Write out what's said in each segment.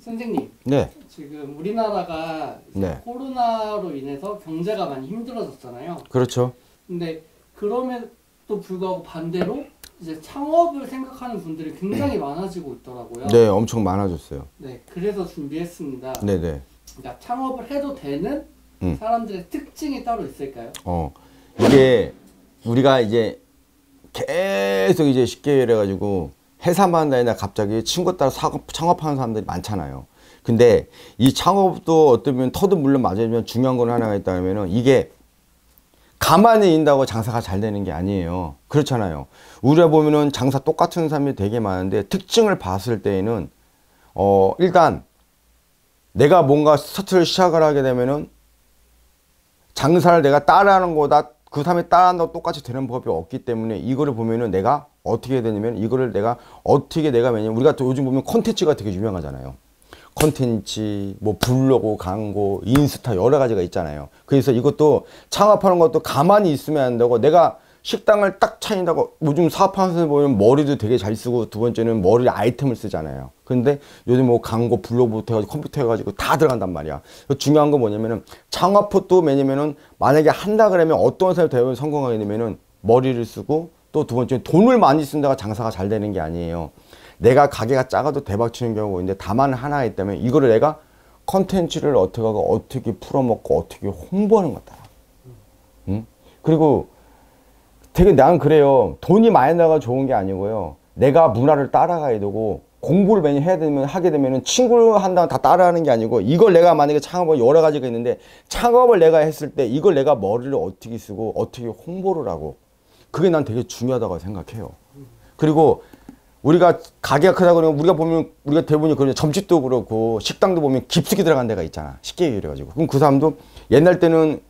선생님, 네. 지금 우리나라가 네. 코로나로 인해서 경제가 많이 힘들어졌잖아요. 그렇죠. 근데 그럼에도 불구하고 반대로 이제 창업을 생각하는 분들이 굉장히 많아지고 있더라고요. 네, 엄청 많아졌어요. 네, 그래서 준비했습니다. 네네. 그러니까 창업을 해도 되는 사람들의 특징이 따로 있을까요? 이게 우리가 이제 계속 이제 쉽게 이래가지고 회사만 다니다 갑자기 친구 따라 창업하는 사람들이 많잖아요. 근데 이 창업도 어쩌면 터도 물론 맞으면 중요한 건 하나가 있다면은 이게 가만히 있다고 장사가 잘 되는 게 아니에요. 그렇잖아요. 우리가 보면은 장사 똑같은 사람이 되게 많은데 특징을 봤을 때에는 일단 내가 뭔가 스타트를 시작을 하게 되면은 장사를 내가 따라하는 거다 그 사람이 따라한다고 똑같이 되는 법이 없기 때문에 이거를 보면은 내가 어떻게 해야 되냐면 이거를 내가 어떻게 내가 왜냐면 우리가 또 요즘 보면 콘텐츠가 되게 유명하잖아요. 콘텐츠, 뭐 블로그, 광고, 인스타 여러 가지가 있잖아요. 그래서 이것도 창업하는 것도 가만히 있으면 안 되고 내가 식당을 딱 차린다고 요즘 사업하는 사람 보면 머리도 되게 잘 쓰고 두 번째는 머리 아이템을 쓰잖아요. 근데 요즘 뭐 광고, 블로그부터 해가지고 컴퓨터 해가지고 다 들어간단 말이야. 중요한 건 뭐냐면은 창업도 왜냐면은 만약에 한다 그러면 어떤 사람이 되면 성공하게 되면은 머리를 쓰고 또 두 번째는 돈을 많이 쓴다가 장사가 잘 되는 게 아니에요. 내가 가게가 작아도 대박 치는 경우가 있는데 다만 하나 있다면 이거를 내가 컨텐츠를 어떻게 하고 어떻게 풀어먹고 어떻게 홍보하는 거다. 응? 그리고 되게 난 그래요. 돈이 많이 나가 좋은 게 아니고요. 내가 문화를 따라가야 되고 공부를 많이 해야 되면 하게 되면은 친구를 한다고 다 따라하는 게 아니고 이걸 내가 만약에 창업을 여러 가지가 있는데 창업을 내가 했을 때 이걸 내가 머리를 어떻게 쓰고 어떻게 홍보를 하고 그게 난 되게 중요하다고 생각해요. 그리고 우리가 가게가 크다 그러면 우리가 보면 우리가 대부분이 그런 점집도 그렇고 식당도 보면 깊숙이 들어간 데가 있잖아. 쉽게 얘기해가지고. 그럼 그 사람도 옛날 때는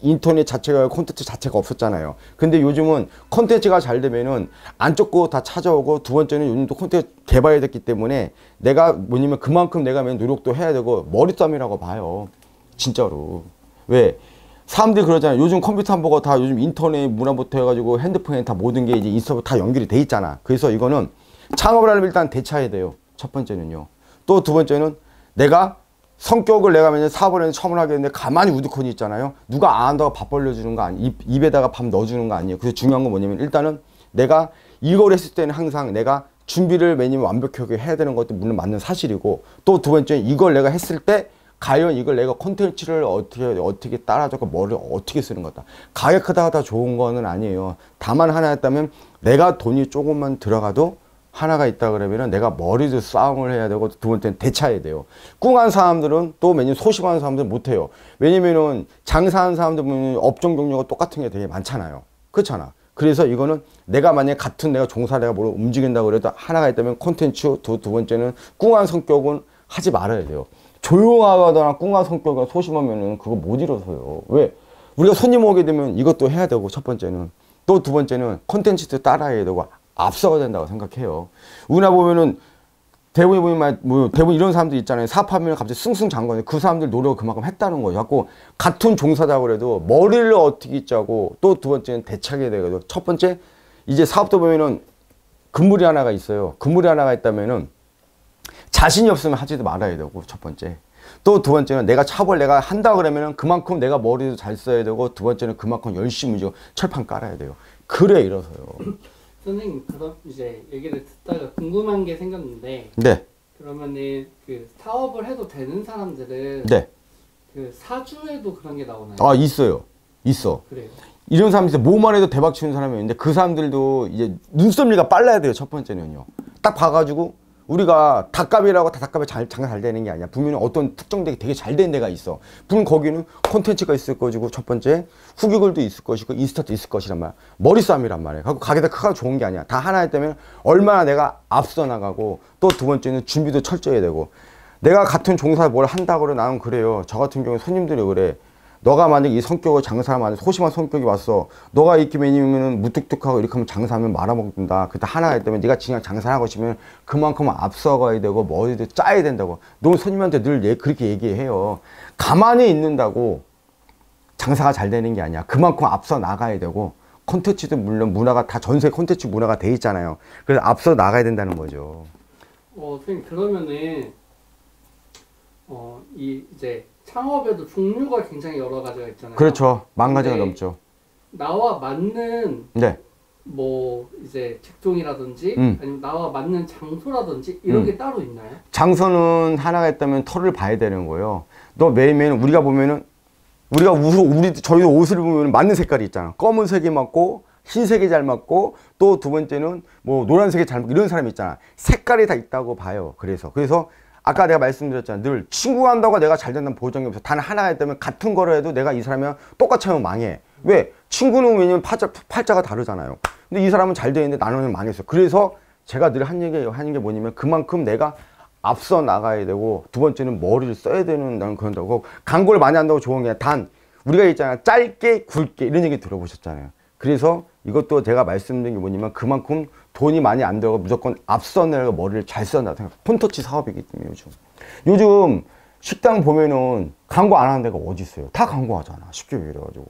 인터넷 자체가 콘텐츠 자체가 없었잖아요. 근데 요즘은 콘텐츠가 잘 되면은 안쪽 거 다 찾아오고 두 번째는 요즘도 콘텐츠 개발이 됐기 때문에 내가 뭐냐면 그만큼 내가 노력도 해야 되고 머리싸움이라고 봐요. 진짜로. 왜? 사람들이 그러잖아요. 요즘 컴퓨터 안 보고 다 요즘 인터넷 문화부터 해가지고 핸드폰에 다 모든 게 이제 인스타부터 다 연결이 돼 있잖아. 그래서 이거는 창업을 하려면 일단 대처해야 돼요. 첫 번째는요. 또 두 번째는 내가 성격을 내가 만약에 사업을 처음 하게 했는데 가만히 우두커니 있잖아요. 누가 안 한다고 밥 벌려주는 거 아니에요. 입에다가 밥 넣어주는 거 아니에요. 그래서 중요한 건 뭐냐면 일단은 내가 이걸 했을 때는 항상 내가 준비를 매니면 완벽하게 해야 되는 것도 물론 맞는 사실이고 또 두 번째는 이걸 내가 했을 때 과연 이걸 내가 콘텐츠를 어떻게 따라잡고 뭐를 어떻게 쓰는 거다. 가게 크다 하다 좋은 거는 아니에요. 다만 하나 했다면 내가 돈이 조금만 들어가도 하나가 있다 그러면은 내가 머리도 싸움을 해야 되고 두 번째는 대차해야 돼요. 꿍한 사람들은 또 왜냐면 소심한 사람들은 못해요. 왜냐면은 장사하는 사람들 보면 업종 종류가 똑같은 게 되게 많잖아요. 그렇잖아. 그래서 이거는 내가 만약에 같은 내가 종사 내가 뭘 움직인다고 그래도 하나가 있다면 콘텐츠 두 번째는 꿍한 성격은 하지 말아야 돼요. 조용하거나 꿍한 성격이 소심하면은 그거 못 이뤄서요. 왜? 우리가 손님 오게 되면 이것도 해야 되고 첫 번째는 또 두 번째는 콘텐츠도 따라해야 되고 앞서가야 된다고 생각해요. 우리나 보면은 대부분이 보면 뭐 대부분 이런 사람들 있잖아요. 사업하면 갑자기 승승장구하는 그 사람들 노력을 그만큼 했다는 거예요. 갖고 같은 종사다 그래도 머리를 어떻게 짜고 또 두 번째는 대차게 되거든요. 첫 번째 이제 사업도 보면은 금물이 하나가 있어요. 금물이 하나가 있다면은 자신이 없으면 하지도 말아야 되고 첫 번째. 또 두 번째는 내가 차업을 내가 한다 그러면은 그만큼 내가 머리도 잘 써야 되고 두 번째는 그만큼 열심히 철판 깔아야 돼요. 그래 이래서요. 선생님, 그럼 이제 얘기를 듣다가 궁금한 게 생겼는데, 네. 그러면은 그 사업을 해도 되는 사람들은 네. 그 사주에도 그런 게 나오나요? 아, 있어요. 있어. 그래요. 이런 사람이 있어요. 뭐만 해도 대박 치는 사람이 있는데 그 사람들도 이제 눈썰미가 빨라야 돼요. 첫 번째는요. 딱 봐가지고 우리가 닭값이라고 다 닭값에 장사 잘 되는 게 아니야. 분명히 어떤 특정 되게 잘 된 데가 있어. 분명 거기는 콘텐츠가 있을 것이고 첫 번째 후기글도 있을 것이고 인스타도 있을 것이란 말이야. 머리싸움이란 말이야. 그리고 가게다 크가 좋은 게 아니야. 다 하나 했다면 얼마나 내가 앞서 나가고 또 두 번째는 준비도 철저해야 되고 내가 같은 종사 뭘 한다고 그래 나는 그래요. 저 같은 경우는 손님들이 그래. 너가 만약에 이 성격을 장사하면 소심한 성격이 왔어. 너가 이렇게 매니면 무뚝뚝하고 이렇게 하면 장사하면 말아먹는다. 그때 하나가 있다면 네가 그냥 장사하고 싶으면 그만큼 앞서가야 되고 머리도 짜야 된다고. 너 손님한테 늘 그렇게 얘기해요. 가만히 있는다고 장사가 잘 되는 게 아니야. 그만큼 앞서 나가야 되고 콘텐츠도 물론 문화가 다 전세 콘텐츠 문화가 돼 있잖아요. 그래서 앞서 나가야 된다는 거죠. 선생님, 그러면은 이제 창업에도 종류가 굉장히 여러 가지가 있잖아요. 그렇죠. 만 가지가 근데 넘죠. 나와 맞는 네. 뭐 이제 직종이라든지 아니면 나와 맞는 장소라든지 이런 게 따로 있나요? 장소는 하나가 있다면 털을 봐야 되는 거예요. 너 매일매일 우리가 보면은 저희 옷을 보면 맞는 색깔이 있잖아. 검은색이 맞고 흰색이 잘 맞고 또 두 번째는 뭐 노란색이 잘 맞고 이런 사람이 있잖아. 색깔이 다 있다고 봐요. 그래서 아까 내가 말씀드렸잖아. 늘 친구가 한다고 내가 잘 된다는 보장이 없어. 단 하나가 있다면 같은 거를 해도 내가 이 사람이랑 똑같이 하면 망해. 왜? 친구는 왜냐면 팔자가 다르잖아요. 근데 이 사람은 잘 되는데 나는 망했어. 그래서 제가 늘 하는 게 뭐냐면 그만큼 내가 앞서 나가야 되고 두 번째는 머리를 써야 되는 나는 그런다고. 광고를 많이 한다고 좋은 게 단 우리가 있잖아. 짧게 굵게 이런 얘기 들어보셨잖아요. 그래서 이것도 제가 말씀드린 게 뭐냐면 그만큼 돈이 많이 안 들어가고 무조건 앞서 내가 머리를 잘 써야 생각. 폰터치 사업이기 때문에 요즘 식당 보면은 광고 안 하는 데가 어디 있어요? 다 광고하잖아. 쉽게 얘기해가지고.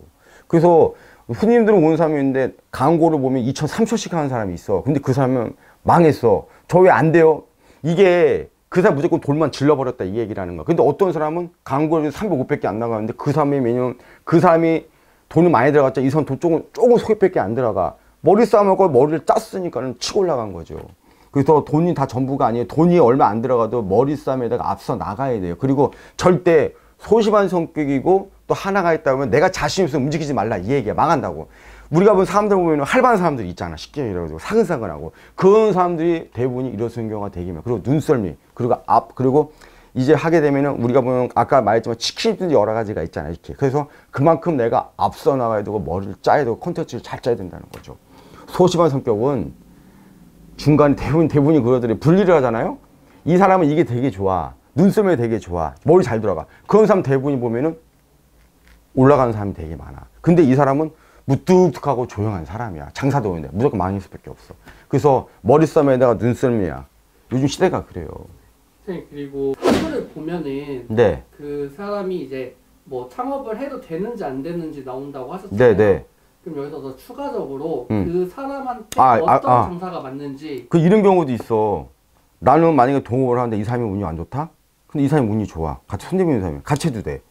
그래서 손님들은 오는 사람이 있는데 광고를 보면 2천, 3천씩 하는 사람이 있어. 근데 그 사람은 망했어. 저 왜 안 돼요? 이게 그 사람 무조건 돈만 질러버렸다 이 얘기라는 거야. 근데 어떤 사람은 광고를 300, 500개 안 나가는데 그 사람이 왜냐면 그 사람이 돈을 많이 들어갔자 이 사람 돈 조금 소개밖에 안 들어가. 머리 싸움하고 머리를 짰으니까는 치고 올라간 거죠. 그래서 돈이 다 전부가 아니에요. 돈이 얼마 안 들어가도 머리 싸움에다가 앞서 나가야 돼요. 그리고 절대 소심한 성격이고 또 하나가 있다면 내가 자신 없으면 움직이지 말라 이 얘기야. 망한다고. 우리가 본 사람들 보면 활발한 사람들 있잖아. 쉽게 얘기해가지고 사근사근하고 그런 사람들이 대부분이 이러는 경우가 되게 많아. 그리고 눈썰미 그리고 이제 하게 되면은 우리가 보면 아까 말했지만 치킨도 여러 가지가 있잖아. 이렇게. 그래서 그만큼 내가 앞서 나가야 되고 머리를 짜야 되고 콘텐츠를 잘 짜야 된다는 거죠. 소심한 성격은 중간에 대부분이 그러더니 분리를 하잖아요. 이 사람은 이게 되게 좋아. 눈썰미 되게 좋아. 머리 잘 들어가. 그런 사람 대부분이 보면은 올라가는 사람이 되게 많아. 근데 이 사람은 무뚝뚝하고 조용한 사람이야. 장사도 오는데 무조건 망할 수밖에 없어. 그래서 머리 싸움에다가 눈썰미야. 요즘 시대가 그래요. 네, 그리고 한글을 보면은 네. 그 사람이 이제 뭐 창업을 해도 되는지 안 되는지 나온다고 하셨잖아요. 네, 네. 그럼 여기서 더 추가적으로 그 사람한테 어떤 장사가 맞는지 이런 경우도 있어. 나는 만약에 동업을 하는데 이 사람이 운이 안 좋다? 근데 이 사람이 운이 좋아. 같이 손님 있는 사람이 같이 해도 돼.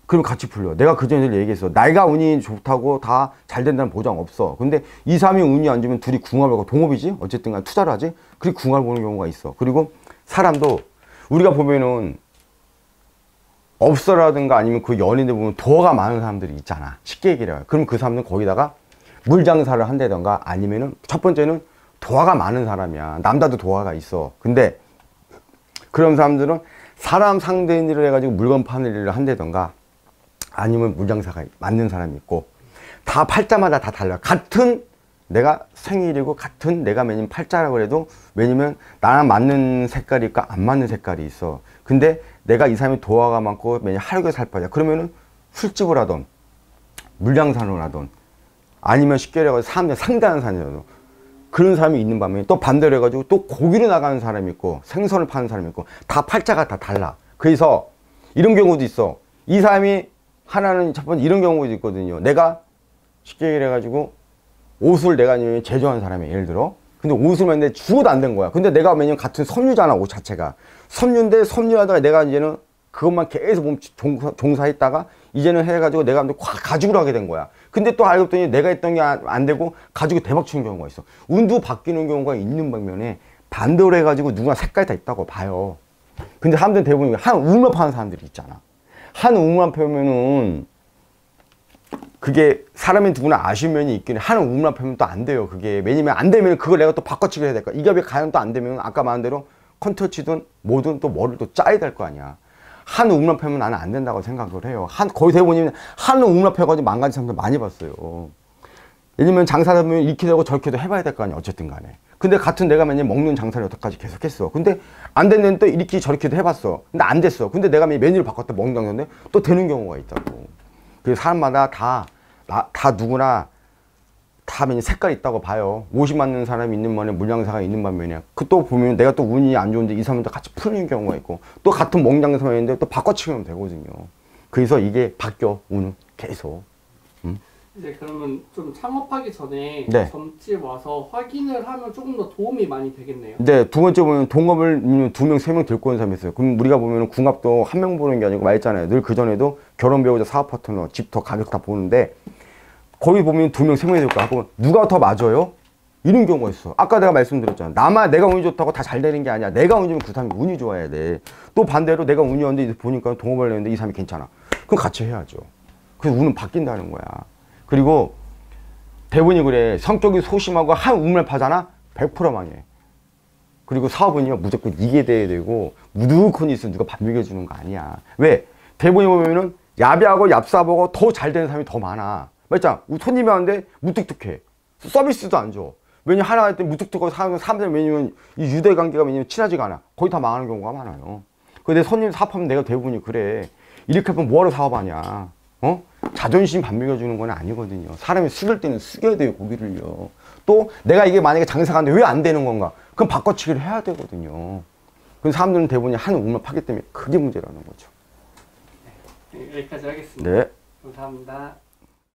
그럼 같이 풀려. 내가 그전에 얘기했어. 내가 운이 좋다고 다 잘 된다는 보장 없어. 근데 이 사람이 운이 안 좋으면 둘이 궁합을 하고 동업이지? 어쨌든 간에 투자를 하지? 그리고 궁합을 보는 경우가 있어. 그리고 사람도 우리가 보면은 업소라든가 아니면 그 연인들 보면 도화가 많은 사람들이 있잖아. 쉽게 얘기를 해요. 그럼 그 사람은 거기다가 물장사를 한다던가 아니면은 첫 번째는 도화가 많은 사람이야. 남자도 도화가 있어. 근데 그런 사람들은 사람 상대인 일을 해가지고 물건 파는 일을 한다던가 아니면 물장사가 맞는 사람이 있고 다 팔자마다 다 달라. 같은 내가 생일이고 같은 내가 매년 팔자라고 해도 왜냐면 나랑 맞는 색깔이 있고 안 맞는 색깔이 있어. 근데 내가 이 사람이 도화가 많고 매년 하루에 살 빠져. 그러면은 술집을 하던 물장사를 하던 아니면 쉽게 해가지고 사람들 상대하는 사람이라도 그런 사람이 있는 반면에 또 반대로 해가지고 또 고기를 나가는 사람이 있고 생선을 파는 사람이 있고 다 팔자가 다 달라. 그래서 이런 경우도 있어. 이 사람이 하나는 첫 번째 이런 경우도 있거든요. 내가 쉽게 얘기를 해가지고 옷을 내가 제조하는 사람이 예를 들어. 근데 옷을 만드는데 죽어도 안 된 거야. 근데 내가 매년 같은 섬유잖아. 옷 자체가. 섬유인데 섬유하다가 내가 이제는 그것만 계속 종사했다가 이제는 해가지고 내가 가죽을 하게 된 거야. 근데 또 알고 봤더니 내가 했던 게 안 되고 가죽이 대박 치는 경우가 있어. 운도 바뀌는 경우가 있는 반면에 반대로 해가지고 누가 색깔이 다 있다고 봐요. 근데 사람들은 대부분 한 운만 파는 사람들이 있잖아. 한 운만 파면은 그게 사람이 누구나 아쉬운 면이 있긴 해. 한 운만 파면 또 안 돼요. 그게 왜냐면 안 되면 그걸 내가 또 바꿔치기 해야 될 거야. 이게 왜 과연 또 안 되면 아까 말한 대로 컨텐츠든 뭐든 또 머리를 또 짜야 될 거 아니야. 한 운만 파면 나는 안 된다고 생각을 해요. 거의 대부분 한 운만 펴가지고 망가진 사람들 많이 봤어요. 왜냐면 장사다 보면 이렇게 되고 저렇게도 해봐야 될 거 아니야. 어쨌든 간에. 근데 같은 내가 맨날 먹는 장사를 여태까지 계속 했어. 근데 안 됐는데 또 이렇게 저렇게도 해봤어. 근데 안 됐어. 근데 내가 메뉴를 바꿨다 먹는 장사인데 또 되는 경우가 있다고. 그래서 사람마다 다 누구나 다 맨날 색깔이 있다고 봐요. 옷이 맞는 사람이 있는 반면에 물장사가 있는 반면에 그 또 보면 내가 또 운이 안 좋은데 이 사람도 같이 풀리는 경우가 있고 또 같은 먹장사가 있는데 또 바꿔치기면 되거든요. 그래서 이게 바뀌어 운은 계속. 이제 그러면 좀 창업하기 전에 네. 점집 와서 확인을 하면 조금 더 도움이 많이 되겠네요. 네, 두 번째 보면 동업을 2명, 3명 데리고 온 사람이 있어요. 그럼 우리가 보면 궁합도 한 명 보는 게 아니고 말했잖아요. 늘 그전에도 결혼 배우자 사업 파트너, 집터 가격 다 보는데 거기 보면 2명, 3명이 될거 하고 누가 더 맞아요? 이런 경우가 있어. 아까 내가 말씀드렸잖아. 내가 운이 좋다고 다 잘 되는 게 아니야. 내가 운이 좋으면 그 사람이 운이 좋아야 돼. 또 반대로 내가 운이 없는데 보니까 동업을 했는데 이 사람이 괜찮아. 그럼 같이 해야죠. 그래서 운은 바뀐다는 거야. 그리고 대부분이 그래. 성격이 소심하고 한 운을 파잖아? 100% 망해. 그리고 사업은요, 무조건 이게 돼야 되고, 무조건 있으면 누가 밥 먹여주는 거 아니야. 왜? 대부분이 보면은 야비하고 얍삽하고 더 잘 되는 사람이 더 많아. 맞잖아. 손님이 왔는데 무뚝뚝해. 서비스도 안 줘. 왜냐, 하나 할 때 무뚝뚝하고 사람들 왜냐면 이 유대 관계가 왜냐면 친하지가 않아. 거의 다 망하는 경우가 많아요. 근데 손님 사업하면 내가 대부분이 그래. 이렇게 하면 뭐하러 사업하냐. 어? 자존심 밥 먹여주는 건 아니거든요. 사람이 숙일 때는 숙여야 돼요, 고기를요. 또 내가 이게 만약에 장사가 안 돼, 왜 안 되는 건가? 그럼 바꿔치기를 해야 되거든요. 그럼 사람들은 대부분이 한 운만 파기 때문에 그게 문제라는 거죠. 네, 여기까지 하겠습니다. 네. 감사합니다.